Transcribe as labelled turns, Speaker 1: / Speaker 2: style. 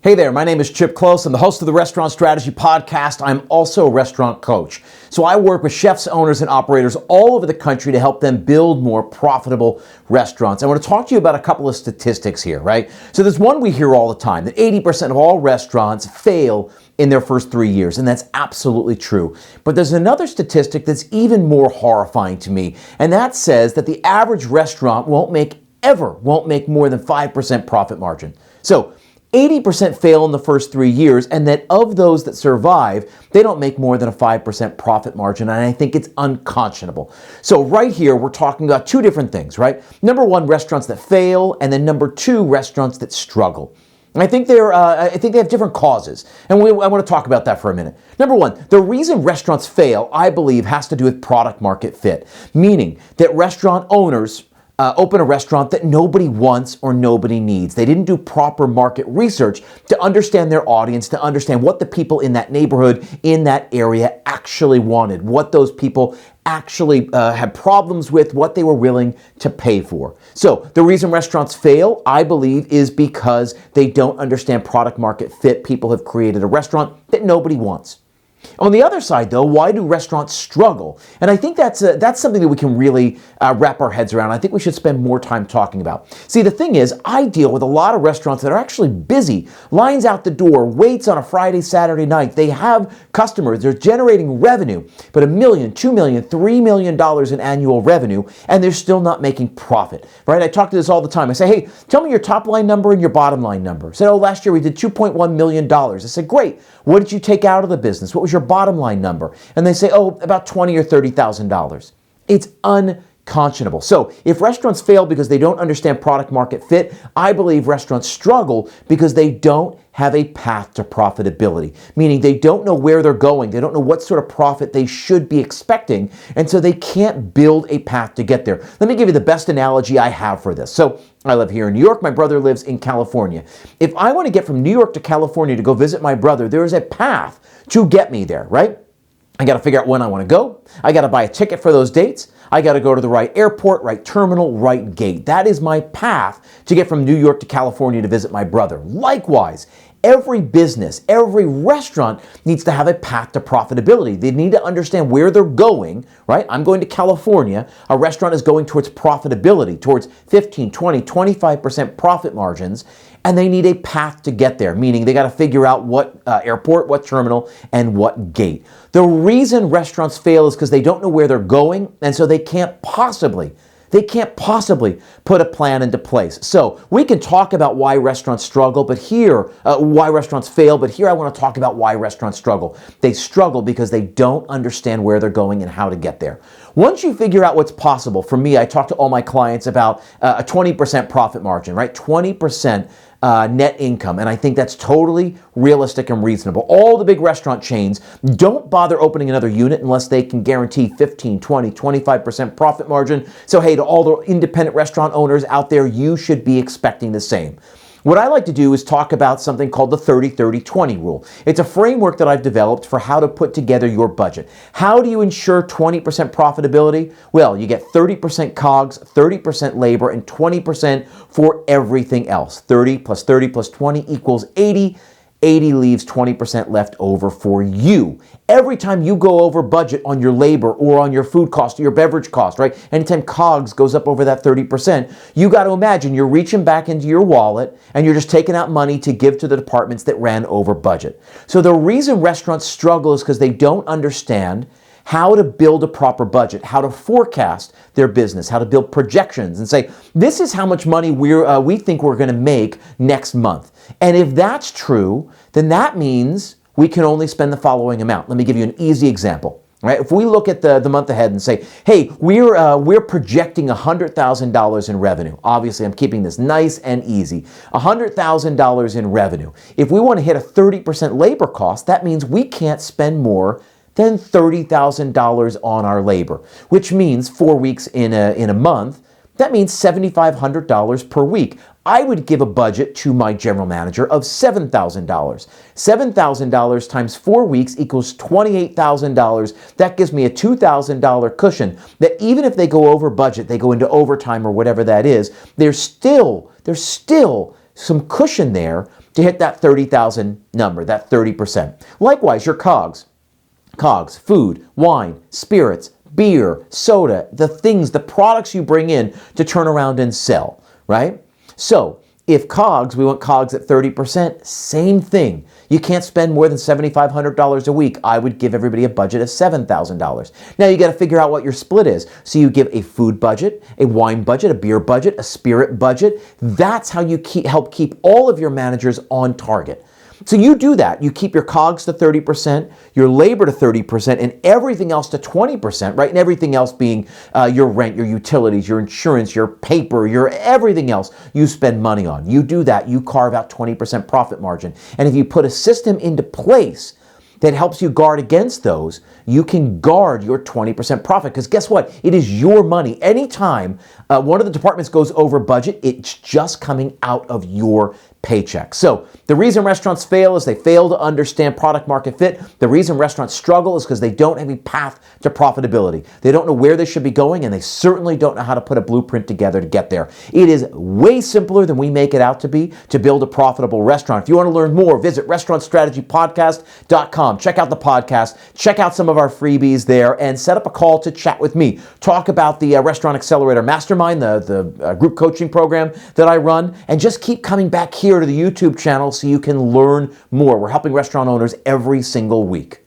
Speaker 1: Hey there, my name is Chip Close. I'm the host of the Restaurant Strategy Podcast. I'm also a restaurant coach. So I work with chefs, owners, and operators all over the country to help them build more profitable restaurants. I want to talk to you about a couple of statistics here, right? So there's one we hear all the time, that 80% of all restaurants fail in their first 3 years, and that's absolutely true. But there's another statistic that's even more horrifying to me, and that says that the average restaurant won't make more than 5% profit margin. So 80% fail in the first 3 years, and that of those that survive, they don't make more than a 5% profit margin, and I think it's unconscionable. So right here, we're talking about two different things, right? Number one, restaurants that fail, and then number two, restaurants that struggle. And I think they have different causes, and I want to talk about that for a minute. Number one, the reason restaurants fail, I believe, has to do with product market fit, meaning that restaurant owners open a restaurant that nobody wants or nobody needs. They didn't do proper market research to understand their audience, to understand what the people in that neighborhood, in that area actually wanted, what those people actually had problems with, what they were willing to pay for. So the reason restaurants fail, I believe, is because they don't understand product market fit. People have created a restaurant that nobody wants. On the other side, though, why do restaurants struggle? And I think that's something that we can really wrap our heads around. I think we should spend more time talking about. See, the thing is, I deal with a lot of restaurants that are actually busy, lines out the door, waits on a Friday, Saturday night. They have customers, they're generating revenue, but $1 million, $2 million, $3 million in annual revenue, and they're still not making profit, right? I talk to this all the time. I say, hey, tell me your top line number and your bottom line number. I said, oh, last year we did $2.1 million. I said, great. What did you take out of the business? What was your bottom line number? And they say, oh, about $20,000 or $30,000. It's unconscionable. So if restaurants fail because they don't understand product market fit, I believe restaurants struggle because they don't have a path to profitability, meaning they don't know where they're going. They don't know what sort of profit they should be expecting, and so they can't build a path to get there. Let me give you the best analogy I have for this. So I live here in New York. My brother lives in California. If I want to get from New York to California to go visit my brother, there is a path to get me there, right? I got to figure out when I want to go. I got to buy a ticket for those dates. I got to go to the right airport, right terminal, right gate. That is my path to get from New York to California to visit my brother. Likewise, every business, every restaurant needs to have a path to profitability. They need to understand where they're going, right? I'm going to California. A restaurant is going towards profitability, towards 15, 20, 25% profit margins, and they need a path to get there, meaning they got to figure out what airport, what terminal, and what gate. The reason restaurants fail is because they don't know where they're going, and so they can't possibly put a plan into place. So we can talk about why restaurants struggle, but why restaurants fail, but here I want to talk about why restaurants struggle. They struggle because they don't understand where they're going and how to get there. Once you figure out what's possible, for me, I talk to all my clients about a 20% profit margin, right? 20% net income, and I think that's totally realistic and reasonable. All the big restaurant chains don't bother opening another unit unless they can guarantee 15, 20, 25% profit margin. So hey, to all the independent restaurant owners out there, you should be expecting the same. What I like to do is talk about something called the 30-30-20 rule. It's a framework that I've developed for how to put together your budget. How do you ensure 20% profitability? Well, you get 30% COGS, 30% labor, and 20% for everything else. 30 plus 30 plus 20 equals 80. 80 leaves 20% left over for you. Every time you go over budget on your labor or on your food cost or your beverage cost, right? Anytime COGS goes up over that 30%, you got to imagine you're reaching back into your wallet and you're just taking out money to give to the departments that ran over budget. So the reason restaurants struggle is because they don't understand how to build a proper budget, how to forecast their business, how to build projections and say, this is how much money we think we're going to make next month. And if that's true, then that means we can only spend the following amount. Let me give you an easy example. Right? If we look at the month ahead and say, hey, we're projecting $100,000 in revenue. Obviously, I'm keeping this nice and easy. $100,000 in revenue. If we want to hit a 30% labor cost, that means we can't spend more than $30,000 on our labor, which means 4 weeks in a month. That means $7,500 per week. I would give a budget to my general manager of $7,000. $7,000 times 4 weeks equals $28,000. That gives me a $2,000 cushion that even if they go over budget, they go into overtime or whatever that is, there's still some cushion there to hit that 30,000 number, that 30%. Likewise, your COGS, food, wine, spirits, beer, soda, the products you bring in to turn around and sell, right? So if we want COGS at 30%, same thing. You can't spend more than $7,500 a week. I would give everybody a budget of $7,000. Now you got to figure out what your split is. So you give a food budget, a wine budget, a beer budget, a spirit budget. That's how you help keep all of your managers on target. So you do that. You keep your COGS to 30%, your labor to 30%, and everything else to 20%, right? And everything else being your rent, your utilities, your insurance, your paper, your everything else you spend money on. You do that. You carve out 20% profit margin. And if you put a system into place that helps you guard against those, you can guard your 20% profit. Because guess what? It is your money. Anytime one of the departments goes over budget, it's just coming out of your paycheck. So the reason restaurants fail is they fail to understand product market fit. The reason restaurants struggle is because they don't have a path to profitability. They don't know where they should be going, and they certainly don't know how to put a blueprint together to get there. It is way simpler than we make it out to be to build a profitable restaurant. If you want to learn more, visit restaurantstrategypodcast.com. Check out the podcast, check out some of our freebies there, and set up a call to chat with me. Talk about the Restaurant Accelerator Mastermind, the group coaching program that I run, and just keep coming back here to the YouTube channel so you can learn more. We're helping restaurant owners every single week.